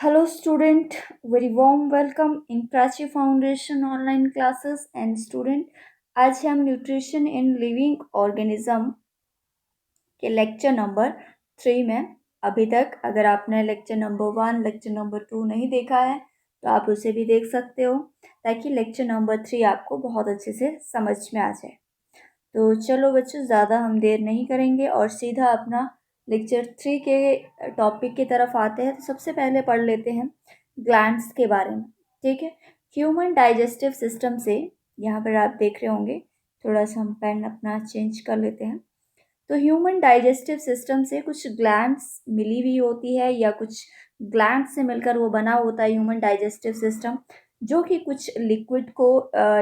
Hello student, very warm welcome in Prachi Foundation online classes and student आज हम nutrition in living organism के lecture number 3 में अभी तक अगर आपने लेक्चर नंबर 1 लेक्चर नंबर 2 नहीं देखा है तो आप उसे भी देख सकते हो ताकि लेक्चर नंबर 3 आपको बहुत अच्छे से समझ में आ जाए। तो चलो बच्चों, ज़्यादा हम देर नहीं करेंगे और सीधा अपना लेक्चर 3 के टॉपिक की तरफ आते हैं। तो सबसे पहले पढ़ लेते हैं ग्लैंड्स के बारे में। ठीक है, ह्यूमन डाइजेस्टिव सिस्टम से यहाँ पर आप देख रहे होंगे, थोड़ा सा हम पेन अपना चेंज कर लेते हैं। तो ह्यूमन डाइजेस्टिव सिस्टम से कुछ ग्लैंड्स मिली हुई होती है या कुछ ग्लैंड से मिलकर वो बना होता है ह्यूमन डाइजेस्टिव सिस्टम, जो कि कुछ लिक्विड को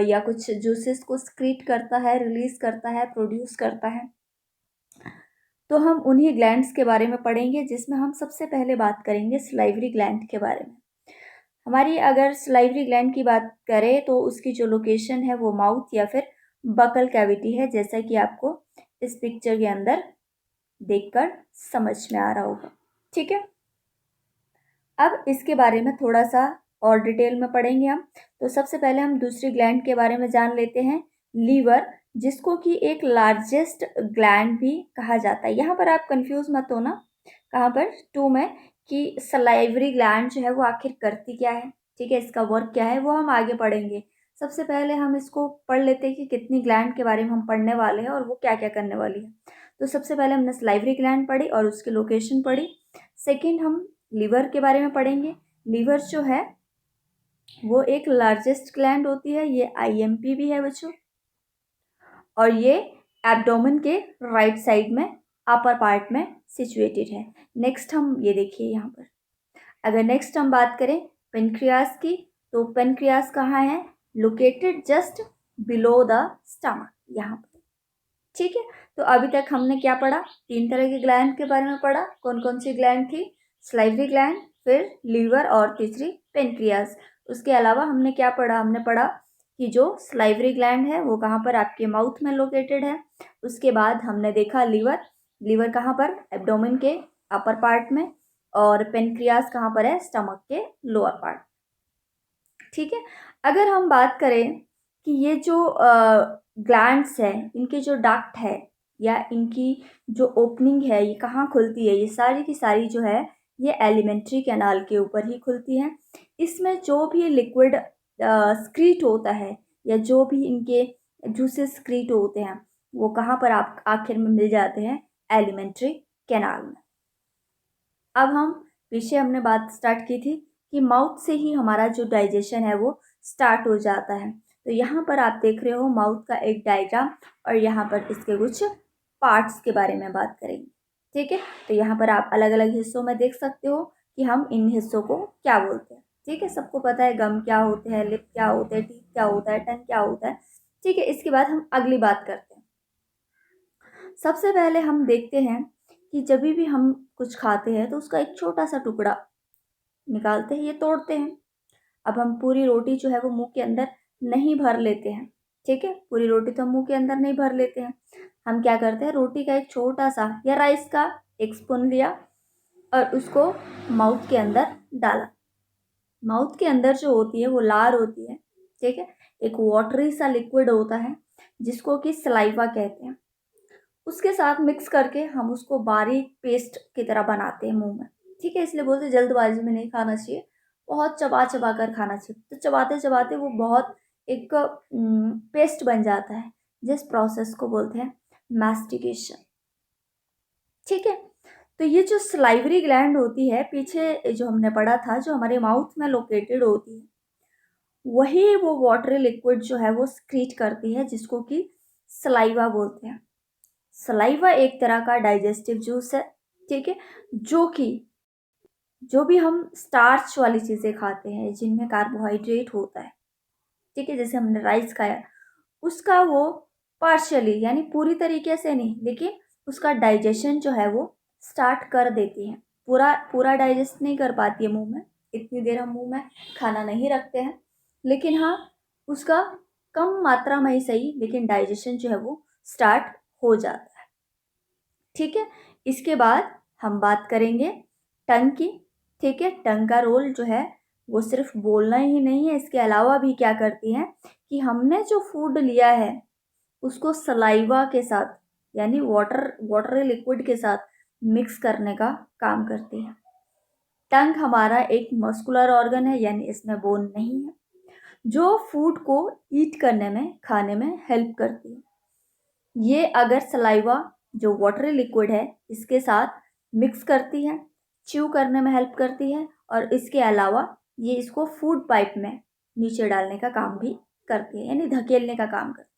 या कुछ जूसेस को स्क्रीट करता है, रिलीज करता है, प्रोड्यूस करता है। तो हम उन्हीं ग्लैंड्स के बारे में पढ़ेंगे, जिसमें हम सबसे पहले बात करेंगे सलाइवरी ग्लैंड के बारे में। हमारी अगर सलाइवरी ग्लैंड की बात करें तो उसकी जो लोकेशन है वो माउथ या फिर बकल कैविटी है, जैसा कि आपको इस पिक्चर के अंदर देखकर समझ में आ रहा होगा। ठीक है, अब इसके बारे में थोड़ा सा और डिटेल में पढ़ेंगे हम। तो सबसे पहले हम दूसरी ग्लैंड के बारे में जान लेते हैं, लीवर, जिसको कि एक लार्जेस्ट ग्लैंड भी कहा जाता है। यहाँ पर आप कंफ्यूज मत होना, कहाँ पर 2 में, कि सलाइवरी ग्लैंड जो है वो आखिर करती क्या है। ठीक है, इसका वर्क क्या है वो हम आगे पढ़ेंगे। सबसे पहले हम इसको पढ़ लेते हैं कि कितनी ग्लैंड के बारे में हम पढ़ने वाले हैं और वो क्या क्या करने वाली है। तो सबसे पहले हमने सलाइवरी ग्लैंड पढ़ी और उसकी लोकेशन पढ़ी। सेकेंड हम लीवर के बारे में पढ़ेंगे। लीवर जो है वो एक लार्जेस्ट ग्लैंड होती है, ये आईएमपी भी है बच्चों, और ये एब्डोमेन के राइट साइड में अपर पार्ट में सिचुएटेड है। नेक्स्ट हम ये देखिए यहाँ पर, अगर नेक्स्ट हम बात करें पेनक्रियास की, तो पेनक्रियास कहाँ है? Located just below the stomach, यहाँ पर। ठीक है, तो अभी तक हमने क्या पढ़ा? 3 तरह के ग्लैंड के बारे में पढ़ा। कौन कौन सी ग्लैंड थी? सलाइवरी ग्लैंड, फिर लीवर और तीसरी पेनक्रियास। उसके अलावा हमने क्या पढ़ा? हमने पढ़ा कि जो सलाइवरी ग्लैंड है वो कहाँ पर? आपके माउथ में लोकेटेड है। उसके बाद हमने देखा लीवर, लीवर कहाँ पर? एब्डोमेन के अपर पार्ट में, और पेनक्रियास कहाँ पर है? स्टमक के लोअर पार्ट। ठीक है, अगर हम बात करें कि ये जो ग्लैंड्स है, इनके जो डक्ट है या इनकी जो ओपनिंग है, ये कहाँ खुलती है? ये सारी की सारी जो है ये एलिमेंट्री कैनाल के ऊपर ही खुलती है। इसमें जो भी लिक्विड स्क्रीट होता है या जो भी इनके जूसेस स्क्रीट होते हैं वो कहाँ पर आप आखिर में मिल जाते हैं? एलिमेंट्री कैनाल में। अब हम पीछे हमने बात स्टार्ट की थी कि माउथ से ही हमारा जो डाइजेशन है वो स्टार्ट हो जाता है। तो यहाँ पर आप देख रहे हो माउथ का एक डायग्राम, और यहाँ पर इसके कुछ पार्ट्स के बारे में बात करेंगे। ठीक है, तो यहाँ पर आप अलग अलग हिस्सों में देख सकते हो कि हम इन हिस्सों को क्या बोलते हैं। ठीक है, सबको पता है गम क्या होते हैं, लिप क्या होते हैं, टीथ क्या होता है, टंग क्या होता है। ठीक है, इसके बाद हम अगली बात करते हैं। सबसे पहले हम देखते हैं कि जब भी हम कुछ खाते हैं तो उसका एक छोटा सा टुकड़ा निकालते हैं, ये तोड़ते हैं। अब हम पूरी रोटी जो है वो मुंह के अंदर नहीं भर लेते हैं। ठीक है, पूरी रोटी तो हम मुंह के अंदर नहीं भर लेते हैं। हम क्या करते हैं? रोटी का एक छोटा सा या राइस का एक स्पून लिया और उसको माउथ के अंदर डाला। माउथ के अंदर जो होती है वो लार होती है। ठीक है, एक वाटरी सा लिक्विड होता है जिसको कि सलाइवा कहते हैं। उसके साथ मिक्स करके हम उसको बारीक पेस्ट की तरह बनाते हैं मुंह में। ठीक है, इसलिए बोलते हैं जल्दबाजी में नहीं खाना चाहिए, बहुत चबा चबा कर खाना चाहिए। तो चबाते चबाते वो बहुत एक पेस्ट बन जाता है, जिस प्रोसेस को बोलते हैं मैस्टिकेशन। ठीक है, तो ये जो सलाइवरी ग्लैंड होती है, पीछे जो हमने पढ़ा था, जो हमारे माउथ में लोकेटेड होती है, वही वो वाटरी लिक्विड जो है वो स्क्रीट करती है, जिसको कि सलाइवा बोलते हैं। सलाइवा एक तरह का डाइजेस्टिव जूस है। ठीक है, जो कि जो भी हम स्टार्च वाली चीज़ें खाते हैं जिनमें कार्बोहाइड्रेट होता है, ठीक है, जैसे हमने राइस खाया, उसका वो पार्शियली यानी पूरी तरीके से नहीं, लेकिन उसका डाइजेशन जो है वो स्टार्ट कर देती है। पूरा पूरा डाइजेस्ट नहीं कर पाती है मुंह में, इतनी देर हम मुंह में खाना नहीं रखते हैं, लेकिन हाँ, उसका कम मात्रा में ही सही, लेकिन डाइजेशन जो है वो स्टार्ट हो जाता है। ठीक है, इसके बाद हम बात करेंगे टंग की। ठीक है, टंग का रोल जो है वो सिर्फ बोलना ही नहीं है, इसके अलावा भी क्या करती है कि हमने जो फूड लिया है उसको सलाइवा के साथ यानी वाटर लिक्विड के साथ मिक्स करने का काम करती है। टंग हमारा एक मस्कुलर ऑर्गन है, यानी इसमें बोन नहीं है, जो फूड को ईट करने में, खाने में हेल्प करती है। ये अगर सलाइवा जो वाटरी लिक्विड है इसके साथ मिक्स करती है, च्यू करने में हेल्प करती है, और इसके अलावा ये इसको फूड पाइप में नीचे डालने का काम भी करती है, यानी धकेलने का काम करती है।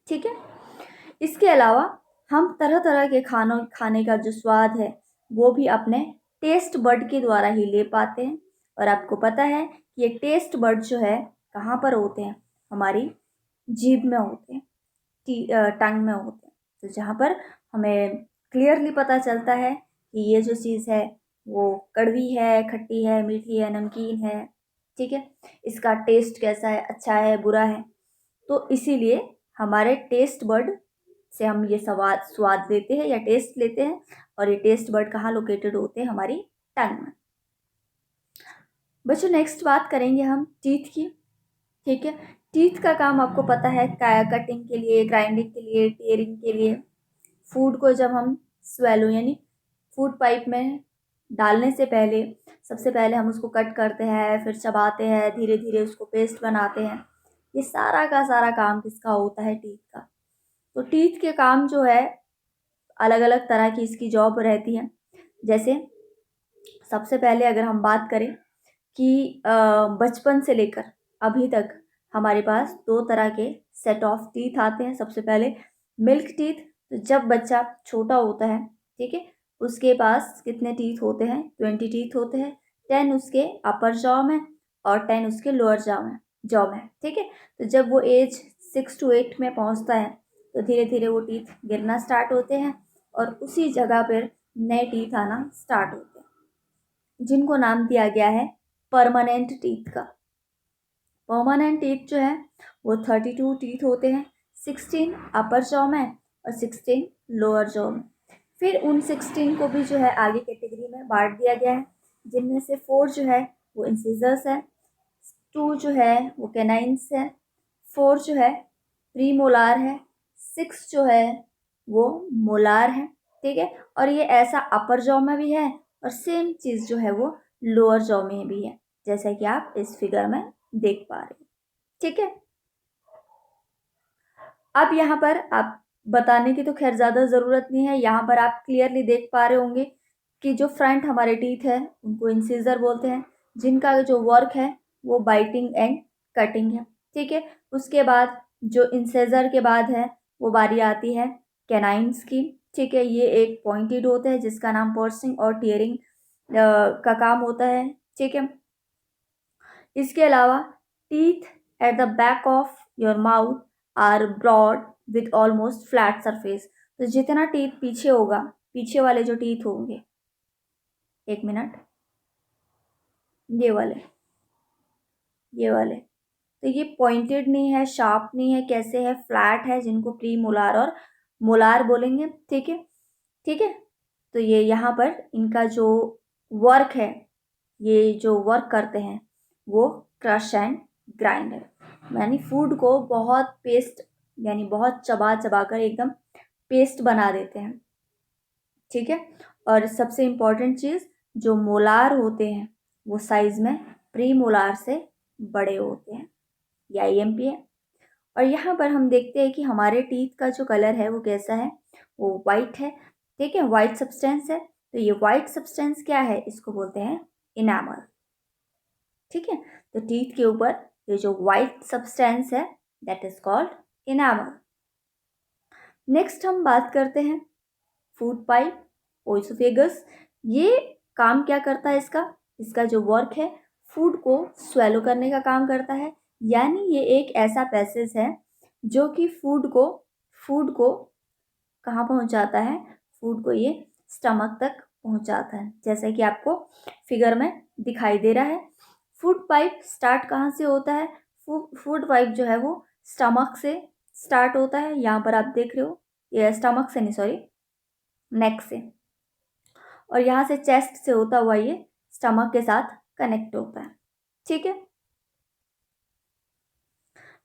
ठीक है, इसके अलावा हम तरह तरह के खाने का जो स्वाद है वो भी अपने टेस्ट बड के द्वारा ही ले पाते हैं। और आपको पता है कि ये टेस्ट बड जो है कहाँ पर होते हैं, हमारी जीभ में होते हैं, टंग में होते हैं। तो जहाँ पर हमें क्लियरली पता चलता है कि ये जो चीज़ है वो कड़वी है, खट्टी है, मीठी है, नमकीन है। ठीक है, इसका टेस्ट कैसा है, अच्छा है, बुरा है। तो इसीलिए हमारे टेस्ट बर्ड से हम ये स्वाद लेते हैं या टेस्ट लेते हैं, और ये टेस्ट बर्ड कहाँ लोकेटेड होते हैं, हमारी टंग में। बच्चों नेक्स्ट बात करेंगे हम टीथ की। ठीक है, टीथ का काम आपको पता है, कटिंग के लिए, ग्राइंडिंग के लिए, टेयरिंग के लिए। फूड को जब हम स्वेलो यानी फूड पाइप में डालने से पहले सबसे पहले हम उसको कट करते हैं, फिर चबाते हैं, धीरे धीरे उसको पेस्ट बनाते हैं। ये सारा का सारा काम किसका होता है, टीथ का। तो टीथ के काम जो है अलग अलग तरह की इसकी जॉब रहती है। जैसे सबसे पहले अगर हम बात करें कि बचपन से लेकर अभी तक हमारे पास दो तरह के सेट ऑफ टीथ आते हैं। सबसे पहले मिल्क टीथ, तो जब बच्चा छोटा होता है, ठीक है, उसके पास कितने टीथ होते हैं, 20 टीथ होते हैं। 10 उसके अपर जॉ में और 10 उसके लोअर जॉ में। ठीक है, तो जब वो एज 6 to 8 में पहुंचता है तो धीरे धीरे वो टीथ गिरना स्टार्ट होते हैं और उसी जगह पर नए टीथ आना स्टार्ट होते हैं, जिनको नाम दिया गया है परमानेंट टीथ का। परमानेंट टीथ जो है वो 32 टीथ होते हैं, 16 अपर जॉ में और 16 लोअर जॉ में। फिर उन 16 को भी जो है आगे कैटेगरी में बांट दिया गया है, जिनमें से 4 जो है वो इंसिजर्स है, 2 जो है वो कैनाइन्स है, 4 जो है प्रीमोलार है, 6 जो है वो मोलार है। ठीक है, और ये ऐसा अपर जॉ में भी है और सेम चीज़ जो है वो लोअर जॉ में भी है, जैसा कि आप इस फिगर में देख पा रहे हैं। ठीक है, अब यहाँ पर आप बताने की तो खैर ज़्यादा ज़रूरत नहीं है, यहाँ पर आप क्लियरली देख पा रहे होंगे कि जो फ्रंट हमारे टीथ है उनको इंसिजर बोलते हैं, जिनका जो वर्क है वो बाइटिंग एंड कटिंग है। ठीक है, उसके बाद जो इंसिजर के बाद है वो बारी आती है कैनाइन्स की। ठीक है, ये एक पॉइंटेड होता है जिसका नाम पर्सिंग और टीयरिंग का काम होता है। ठीक है, इसके अलावा teeth at the back of your mouth are broad with almost flat surface. तो जितना टीथ पीछे होगा, पीछे वाले जो टीथ होंगे, एक मिनट, ये वाले तो ये पॉइंटेड नहीं है, शार्प नहीं है, कैसे है, फ्लैट है, जिनको प्री मोलार और मोलार बोलेंगे। ठीक है, ठीक है, तो ये यहाँ पर इनका जो वर्क है, ये जो वर्क करते हैं वो क्रश एंड ग्राइंड है, यानी फूड को बहुत पेस्ट यानी बहुत चबा चबा कर एकदम पेस्ट बना देते हैं। ठीक है, और सबसे इम्पॉर्टेंट चीज़, जो मोलार होते हैं वो साइज में प्री मोलार से बड़े होते हैं, ये IMP है। और यहाँ पर हम देखते हैं कि हमारे टीथ का जो कलर है वो कैसा है, वो वाइट है। ठीक है, वाइट सब्सटेंस है, तो ये वाइट सब्सटेंस क्या है, इसको बोलते हैं इनामल। ठीक है, तो टीथ के ऊपर ये जो वाइट सब्सटेंस है that is called enamel. Next हम बात करते हैं फूड पाइप, ओइसोफेगस। ये काम क्या करता है इसका जो वर्क है फूड को स्वेलो करने का काम करता है, यानी ये एक ऐसा पैसेज है जो कि फूड को कहाँ पहुँचाता है, फूड को ये स्टमक तक पहुँचाता है, जैसा कि आपको फिगर में दिखाई दे रहा है। फूड पाइप स्टार्ट कहाँ से होता है, फूड पाइप जो है वो स्टमक से स्टार्ट होता है, यहाँ पर आप देख रहे हो, ये स्टमक से नहीं, सॉरी, नेक से। और यहाँ से चेस्ट से होता हुआ ये स्टमक के साथ कनेक्ट होता है। ठीक है,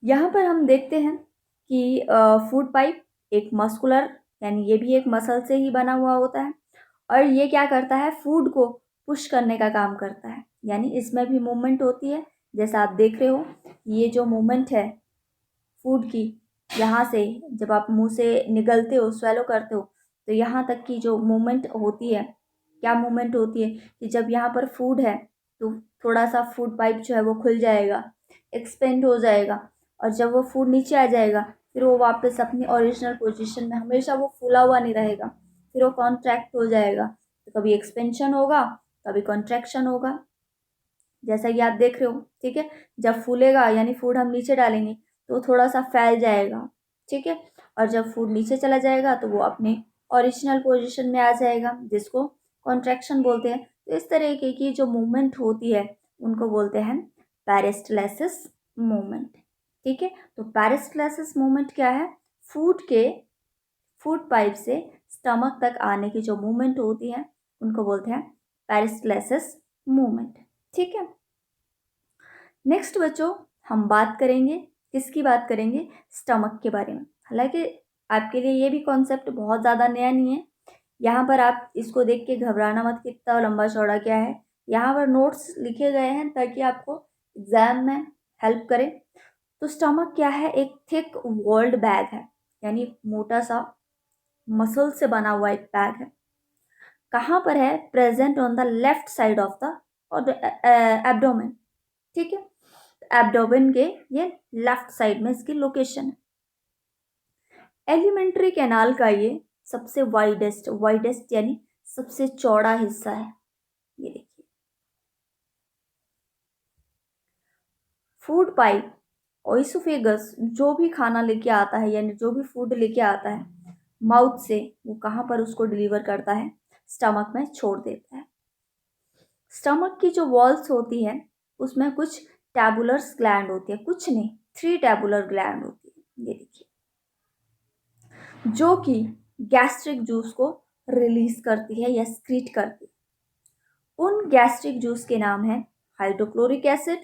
यहाँ पर हम देखते हैं कि फूड पाइप एक मस्कुलर, यानी ये भी एक मसल से ही बना हुआ होता है, और ये क्या करता है, फूड को पुश करने का काम करता है, यानी इसमें भी मूवमेंट होती है। जैसा आप देख रहे हो, ये जो मूवमेंट है फूड की, यहाँ से जब आप मुंह से निगलते हो, स्वेलो करते हो, तो यहाँ तक की जो मूवमेंट होती है, क्या मूवमेंट होती है कि जब यहाँ पर फूड है तो थोड़ा सा फूड पाइप जो है वो खुल जाएगा, एक्सपेंड हो जाएगा, और जब वो फूड नीचे आ जाएगा फिर वो वापस अपनी ओरिजिनल पोजीशन में, हमेशा वो फूला हुआ नहीं रहेगा, फिर वो कॉन्ट्रैक्ट हो जाएगा। तो कभी एक्सपेंशन होगा, कभी कॉन्ट्रैक्शन होगा, जैसा कि आप देख रहे हो। ठीक है, जब फूलेगा यानी फूड हम नीचे डालेंगे तो थोड़ा सा फैल जाएगा। ठीक है, और जब फूड नीचे चला जाएगा तो वो अपने ओरिजिनल पोजीशन में आ जाएगा, जिसको कॉन्ट्रैक्शन बोलते हैं। तो इस तरीके की जो मूवमेंट होती है उनको बोलते हैं पेरिस्टलेसिस मूवमेंट। ठीक है, तो पेरिस्टलेसिस मूवमेंट क्या है, फूड पाइप से स्टमक तक आने की जो मूवमेंट होती है उनको बोलते हैं पेरिस्टलेसिस मूवमेंट। ठीक है, नेक्स्ट बच्चों हम बात करेंगे, किसकी बात करेंगे, स्टमक के बारे में। हालांकि आपके लिए ये भी कॉन्सेप्ट बहुत ज़्यादा नया नहीं है, यहाँ पर आप इसको देख के घबराना मत कि इतना लंबा चौड़ा क्या है। यहाँ पर नोट्स लिखे गए हैं ताकि आपको एग्जाम में हेल्प करें। तो स्टमक क्या है, एक थिक वॉल्ड बैग है, यानी मोटा सा मसल से बना हुआ एक बैग है। कहाँ पर है, present on the left side of the और एब्डोमेन। ठीक है, एब्डोमेन के ये लेफ्ट साइड में इसकी लोकेशन है। एलिमेंट्री कैनाल का ये सबसे वाइडेस्ट यानी सबसे चौड़ा हिस्सा है। ये देखिए, फूड पाइप ओइसोफेगस जो भी खाना लेके आता है, यानी जो भी फूड लेके आता है माउथ से, वो कहाँ पर उसको डिलीवर करता है, स्टमक में छोड़ देता है। स्टमक की जो वॉल्स होती है उसमें कुछ टैबुलर ग्लैंड होती है, कुछ नहीं, 3 टैबुलर ग्लैंड होती है। ये देखिए, जो कि गैस्ट्रिक जूस को रिलीज करती है या स्क्रीट करती है। उन गैस्ट्रिक जूस के नाम है hydrochloric acid,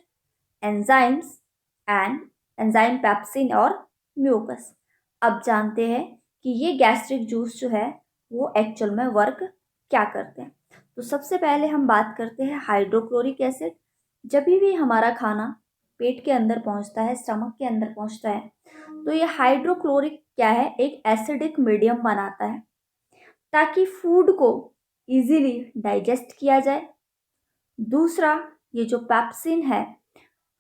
enzymes and enzyme pepsin और म्यूकस। अब जानते हैं कि ये गैस्ट्रिक जूस जो है वो एक्चुअल में वर्क क्या करते हैं। तो सबसे पहले हम बात करते हैं हाइड्रोक्लोरिक एसिड। जब भी हमारा खाना पेट के अंदर पहुंचता है, स्टमक के अंदर पहुंचता है, तो ये हाइड्रोक्लोरिक क्या है, एक एसिडिक मीडियम बनाता है ताकि फूड को इजीली डाइजेस्ट किया जाए। दूसरा, ये जो पेप्सिन है,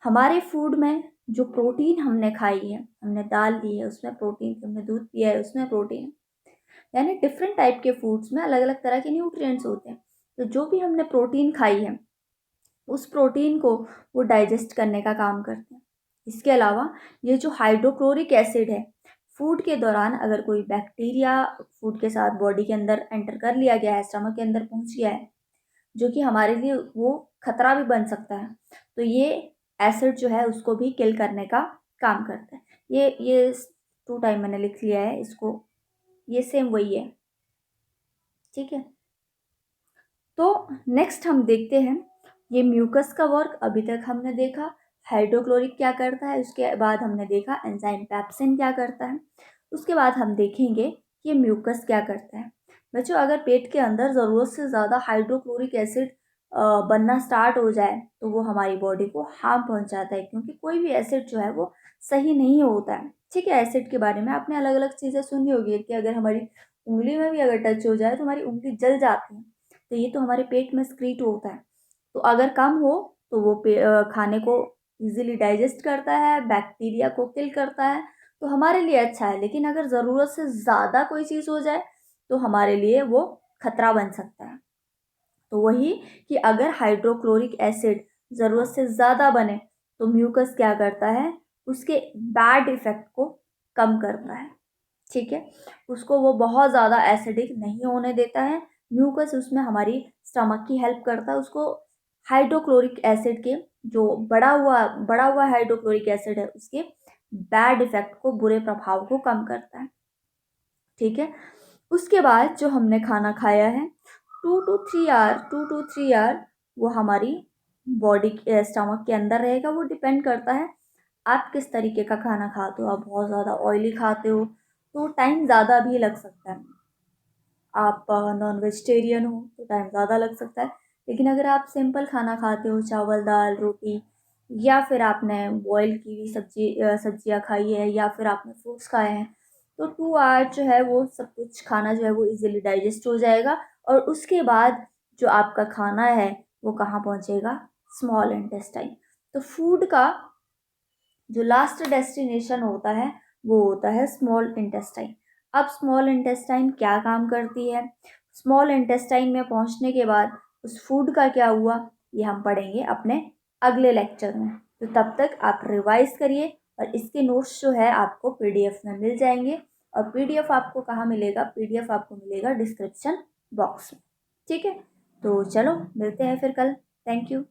हमारे फूड में जो प्रोटीन हमने खाई है, हमने दाल ली है उसमें प्रोटीन, हमने दूध पिया है उसमें प्रोटीन, यानी डिफरेंट टाइप के फूड्स में अलग अलग तरह के न्यूट्रिएंट्स होते हैं। तो जो भी हमने प्रोटीन खाई है उस प्रोटीन को वो डाइजेस्ट करने का काम करते हैं। इसके अलावा ये जो हाइड्रोक्लोरिक एसिड है, फूड के दौरान अगर कोई बैक्टीरिया फूड के साथ बॉडी के अंदर एंटर कर लिया गया है, स्टमक के अंदर पहुंच गया है, जो कि हमारे लिए वो खतरा भी बन सकता है, तो ये एसिड जो है उसको भी किल करने का काम करता है। ये 2 टाइम मैंने लिख लिया है इसको, ये सेम वही है। ठीक है, तो नेक्स्ट हम देखते हैं ये म्यूकस का वर्क। अभी तक हमने देखा हाइड्रोक्लोरिक क्या करता है, उसके बाद हमने देखा एंजाइम पेप्सिन क्या करता है, उसके बाद हम देखेंगे कि म्यूकस क्या करता है। बच्चों, अगर पेट के अंदर ज़रूरत से ज़्यादा हाइड्रोक्लोरिक एसिड बनना स्टार्ट हो जाए तो वो हमारी बॉडी को हार्म पहुंचाता है, क्योंकि कोई भी एसिड जो है वो सही नहीं होता है। ठीक है, एसिड के बारे में आपने अलग अलग चीज़ें सुनी होगी कि अगर हमारी उंगली में भी अगर टच हो जाए तो हमारी उंगली जल जाती है, तो ये तो हमारे पेट में स्क्रीट होता है। तो अगर कम हो तो वो खाने को इजीली डाइजेस्ट करता है, बैक्टीरिया को किल करता है, तो हमारे लिए अच्छा है। लेकिन अगर ज़रूरत से ज़्यादा कोई चीज़ हो जाए तो हमारे लिए वो खतरा बन सकता है। तो वही कि अगर हाइड्रोक्लोरिक एसिड ज़रूरत से ज़्यादा बने तो म्यूकस क्या करता है, उसके बैड इफ़ेक्ट को कम करता है। ठीक है, उसको वो बहुत ज़्यादा एसिडिक नहीं होने देता है। म्यूकस उसमें हमारी स्टमक की हेल्प करता है, उसको हाइड्रोक्लोरिक एसिड के जो बड़ा हुआ हाइड्रोक्लोरिक एसिड है उसके बैड इफ़ेक्ट को, बुरे प्रभाव को कम करता है। ठीक है, उसके बाद जो हमने खाना खाया है टू टू थ्री आवर वो हमारी बॉडी स्टमक के अंदर रहेगा। वो डिपेंड करता है आप किस तरीके का खाना खाते हो। आप बहुत ज़्यादा ऑयली खाते हो तो टाइम ज़्यादा भी लग सकता है। आप नॉन वेजिटेरियन हो तो टाइम ज़्यादा लग सकता है। लेकिन अगर आप सिंपल खाना खाते हो, चावल दाल रोटी, या फिर आपने बॉयल की हुई सब्जियां खाई है, या फिर आपने फ्रूट्स खाए हैं, तो 2 आवर जो है वो सब कुछ खाना जो है वो इजीली डाइजेस्ट हो जाएगा। और उसके बाद जो आपका खाना है वो कहाँ पहुँचेगा? Small intestine. तो फूड का जो लास्ट डेस्टिनेशन होता है वो होता है स्मॉल इंटेस्टाइन। अब स्मॉल इंटेस्टाइन क्या काम करती है, स्मॉल इंटेस्टाइन में पहुंचने के बाद उस फूड का क्या हुआ, ये हम पढ़ेंगे अपने अगले लेक्चर में। तो तब तक आप रिवाइज करिए, और इसके नोट्स जो है आपको पीडीएफ में मिल जाएंगे। और पीडीएफ आपको कहाँ मिलेगा? पीडीएफ आपको मिलेगा डिस्क्रिप्शन बॉक्स में। ठीक है, तो चलो मिलते हैं फिर कल। Thank you.